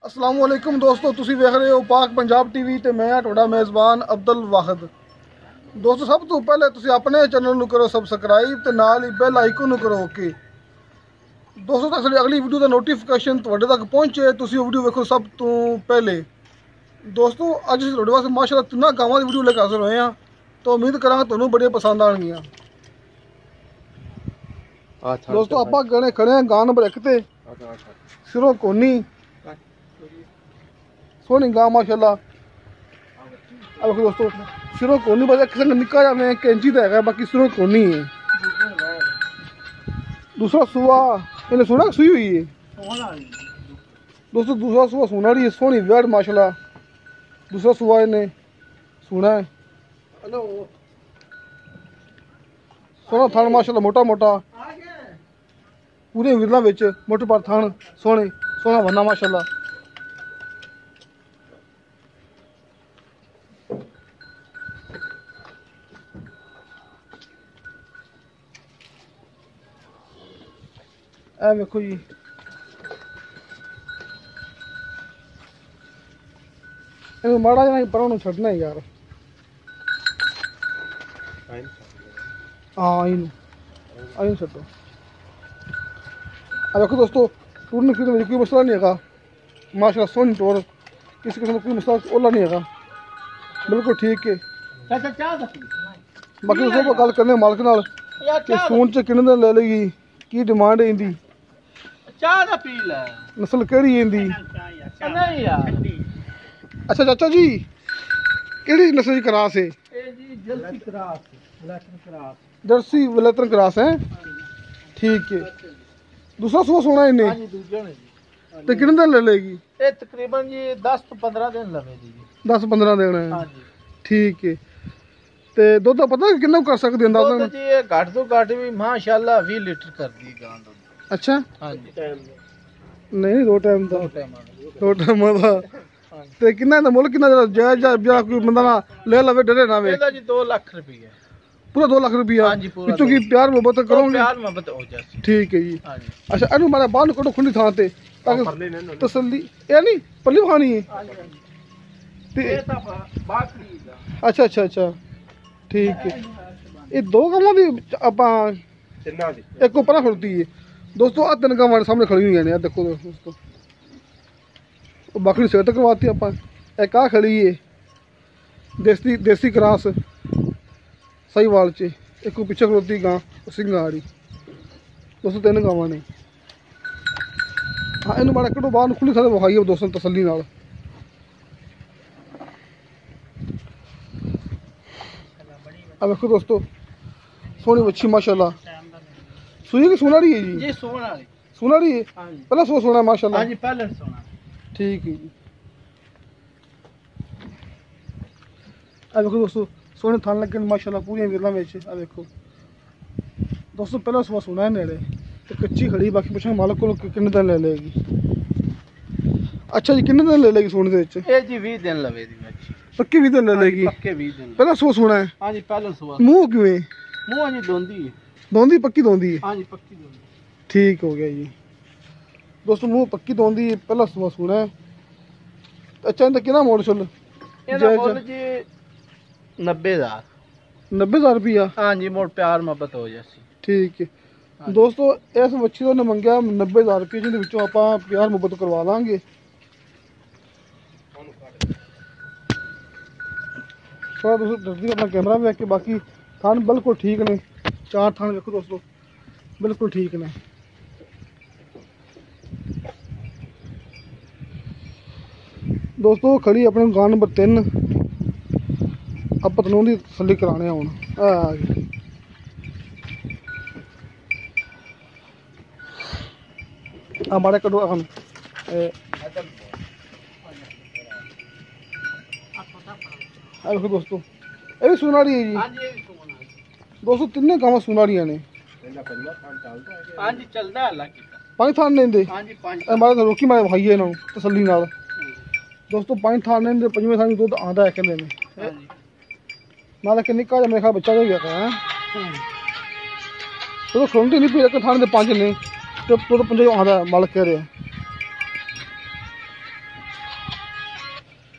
अस्सलाम वालेकुम दोस्तों, तुसी वेख रहे हो पाक पंजाब टीवी ते मैं तुहाडा मेज़बान अब्दुल वाहिद। दोस्तों, सब तो पहले तुसी अपने चैनल नूं करो सबसक्राइब ते नाल ही बेल आइकन नूं करो ओके। दोस्तों, तक साडी अगली वीडियो दा नोटिफिकेशन तुहाडे तक पहुंचे, तुसी वो वीडियो वेखो सब तो पहले। दोस्तों, अज असीं तुहाडे वास्ते माशाअल्लाह तिन्ना गावां दी वीडियो लेके हाज़र होए हां, तो उम्मीद करांगा तुहानूं बड़ियां पसंद आउणगीਆਂ। दोस्तों, आपां गणे खड़े हां गां नंबर 1 ते सिरों कोनी सोहनी गां माशाअल्लाह। अब देखो दोस्तों, सिरों कोनी बस एक निक्का जिहा कैंची तो है, बाकी सिरों कोनी है। दूसरा सुआ इन्हें सुना सुई हुई है दोस्तों, दूसरा सुआ सुना रही है, सोहनी वेड़ माशाअल्लाह। दूसरा सुआ इन्हें सुना है, सोहना थान माशाअल्लाह, मोटा मोटा पूरे विरला विच मोटे पर थान सोहने सोहना बना माशाअल्लाह। ए वेखो जी, इन्हें माड़ा जिहा पर उन्हें छड्डना है यार। हाँ आई छड्डो। अब देखो दोस्तों, टूरने फिरने में कोई मसला नहीं है माशाअल्लाह। सोहनी टोर, किसी किस्म का कोई मसला ओला नहीं है, बिल्कुल ठीक है। बाकी दोस्तों गल करने मालिक नाल कि सून च किन्ने दिन ले लेगी, की डिमांड है इंदी, नस्ल केड़ी है इंदी। अच्छा चाचा जी, केड़ी नस्ल की क्रास है? जर्सी वलेतन क्रास है, ठीक है। दूसरा सुबह सोना इन्हें तो कितने दिन ले लेगी? तकरीबन जी 10 तो 15 दिन लगेगी। 10-15 दिन है, ठीक है। ते दुध का पता कितना कर सकते अंदाजा? जी ये घट तो घट भी माशाअल्लाह 20 लीटर कर दी गां दूध। अच्छा, हां जी। नहीं दो टाइम दा ते कितना दा मुल्क कितना जायज जा कोई बंदा ना ले लवे डरे ना वे? ਇਹਦਾ जी 2 लाख रुपया। पूरा 2 लाख रुपया? हां जी, पूरा। ਵਿੱਚੋਂ ਕੀ ਪਿਆਰ ਮੁਹੱਬਤ ਕਰੋਗੇ? प्यार मोहब्बत हो जासी। ठीक है जी। हां जी। अच्छा, ਇਹਨੂੰ ਮਾਰਾ ਬਾਹਰ ਨੂੰ ਕੱਢੋ ਖੁੱਲੀ ਥਾਂ ਤੇ ਤਾਂ ਕਿ ਤਸੱਲੀ। ਇਹ ਨਹੀਂ ਪੱਲੀ ਖਾਣੀ ਹੈ ਤੇ ਇਹ ਤਾਂ ਬਾਕਰੀ ਦਾ। अच्छा अच्छा अच्छा, ठीक है। ये दो गावां दी ਆਪਾਂ ਤਿੰਨਾਂ ਦੀ एक ऊपर खड़ती है दोस्तों। आ 3 गावां सामने खड़ी हुई ने, देखो दोस्तों। बकरी सेट करवाती आप, एक आ खड़ी है देसी क्रास सही वाल च, एक पिछे खड़ोती गां सिंगा वाली। दोस्तों 3 गावां ने। हाँ, इन्हू माड़ा कटो बाहर खुली थां विखाइए दोस्तों तसल्ली नाल। अब देखो दोस्तों, सोहनी बच्ची माशाअल्लाह। सुई की सुना रही है जी? ये सोना है। सुना रही है? हां जी। पहला सो सोना माशाअल्लाह। हां जी, पहले सोना। ठीक है जी। अब देखो दोस्तों, सोने थान लगे माशाअल्लाह पूरी विरला में। अब देखो दोस्तों, पहला सुबह सोना है नेड़े तो कच्ची खड़ी, बाकी पूछा मालिक को कितने दिन ले लेगी। अच्छा जी, कितने दिन ले लेगी सोने दे? ये जी 20 दिन लवे दी बच्ची। पक्की 20 दिन ले लेगी? पक्के 20 दिन। पहला सुबह सोना है? हां जी, पहले सुबह। मुंह किवें? मुंह जी दोंदी है। दोंदी पक्की दोंदी है? हां जी, पक्की दोंदी। ठीक हो गया जी दोस्तों, मुंह पक्की दोंदी है, पहला सुबह सोना है। अच्छा, इनका कितना मोड़ चल? ਇਹਦਾ ਮੁੱਲ ਜੀ 90000। 90,000 रुपया? हां जी, मोड़ प्यार मोहब्बत हो जासी। ठीक है दोस्तों, इस बच्ची ने मंगया 90,000 रुपये, जिहदे विचों आपां प्यार मुहब्बत करवा लांगे। थोड़ा दोस्तों डरदी अपना कैमरा में के, बाकी थान बिल्कुल ठीक ने। 4 थान देखो दोस्तों, बिल्कुल ठीक ने। दोस्तों खड़ी अपने गां नंबर 3, आप तनू की तसल्ली कराने हुण आ गई। माड़ा कटो हम देखो दोस्तों, ये भी सुना रही है जी? हां जी, ये भी सोना है दोस्तों। 3 गावां सुना रही ने। हां जी, चलदा है अल्लाह की। 5 थान ने दे? हां जी, 5। मारे रोकी मारे भाईए इन्हों तसल्ली नाल। दोस्तों 5 थान ने, 5वें थान दुध आंदा है कहंदे ने। हां जी। नाल एक निक्का जिहा मेरे ख्याल बच्चा हो गया है। तो खड़ोंदी नहीं पी, एक थाने दे 5 ने तो 5 आंदा मालिक कह रहा है।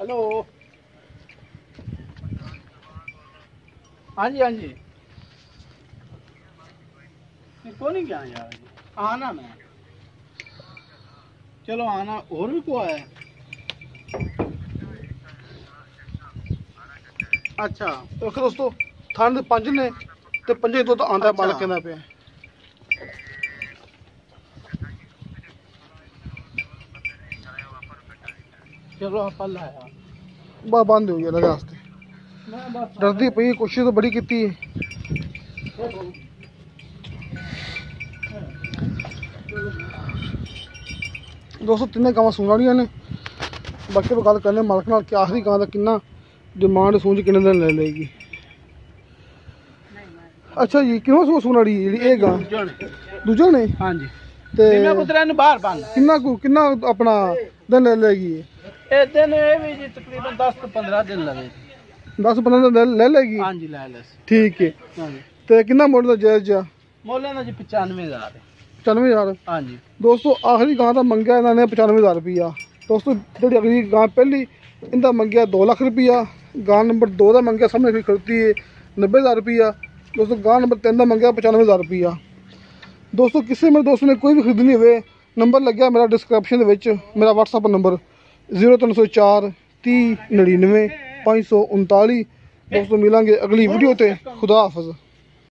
हेलो हाँ जी को नहीं क्या यार आना मैं चलो आना और भी को है अच्छा ਦੇਖੋ ਦੋਸਤੋ ਥਾਂ ਦੇ 5 ਨੇ ਤੇ 5 ਦੁੱਧ ਆਂਦਾ ਮਾਲਕ ਕਹਿੰਦਾ ਪਿਆ चलो आप लाया ਬਾ ਬੰਦ ਹੋ ਗਿਆ ਲਗਾ ਵਾਸਤੇ ਡਰਦੀ ਪਈ ਕੋਸ਼ਿਸ਼ ਤਾਂ ਬੜੀ ਕੀਤੀ ਦੋਸਤੋ ਤਿੰਨੇ ਗਾਵਾਂ ਸੂਣ ਵਾਲੀਆਂ ਨੇ ਬਾਕੀ ਆਪਾਂ ਗੱਲ ਕਰਨੇ ਮਾਲਕ ਨਾਲ ਕਿ ਆਖਰੀ ਗਾਂ ਦਾ ਕਿੰਨਾ ਡਿਮਾਂਡ ਸੂਣ ਕਿੰਨੇ ਦਿਨ ਲੈ ਲਏਗੀ ਅੱਛਾ ਜੀ ਕਿਉਂ ਸੂਣ ਵਾਲੀ ਜਿਹੜੀ ਇਹ ਗਾਂ ਦੂਜਾ ਨੇ हाँ जी ਤੇ मैं पुत्रा ने बाहर बंद ਕਿੰਨਾ ਆਪਣਾ ਦਿਨ ਲੈ ਲਏਗੀ ये दिन ये भी जी तकरीबन 10 से 15 दिन लगे 10-15 ਦਿਨ ਲੈ ਲਏਗੀ हाँ जी ले ले ਠੀਕ ਹੈ हाँ जी ਤੇ ਕਿੰਨਾ ਮੁੱਲ ਦਾ ਜਾਇਜ਼ ਆ मोले ना जी 95,000 95000 हाँ जी ਦੋਸਤੋ ਆਖਰੀ ਗਾਂ ਦਾ ਮੰਗਿਆ ਇਹਨਾਂ ਨੇ 95000 ਰੁਪਇਆ ਦੋਸਤੋ ਜਿਹੜੀ ਅਗਲੀ ਗਾਂ ਪਹਿਲੀ ਇਹਦਾ ਮੰਗਿਆ 2 ਲੱਖ ਰੁਪਇਆ ਗਾਂ ਨੰਬਰ 2 ਦਾ ਮੰਗਿਆ ਸਾਹਮਣੇ ਵੀ ਖੜਤੀ ਹੈ 90000 ਰੁਪਇਆ ਦੋਸਤੋ ਗਾਂ ਨੰਬਰ 3 ਦਾ ਮੰਗਿਆ 95000 ਰੁਪਇਆ ਦੋਸਤੋ ਕਿਸੇ ਮੇਰੇ ਦੋਸਤ ਨੇ ਕੋਈ ਵੀ ਖਰੀਦਣੀ ਹੋਵੇ ਨੰਬਰ ਲੱਗਿਆ ਮੇਰਾ ਡਿਸਕ੍ਰਿਪਸ਼ਨ ਦੇ ਵਿੱਚ ਮੇਰਾ WhatsApp ਨੰਬਰ 0304 30 99 539 ਦੋਸਤੋ ਮਿਲਾਂਗੇ ਅਗਲੀ ਵੀਡੀਓ ਤੇ ਖੁਦਾ ਹਾਫਿਜ਼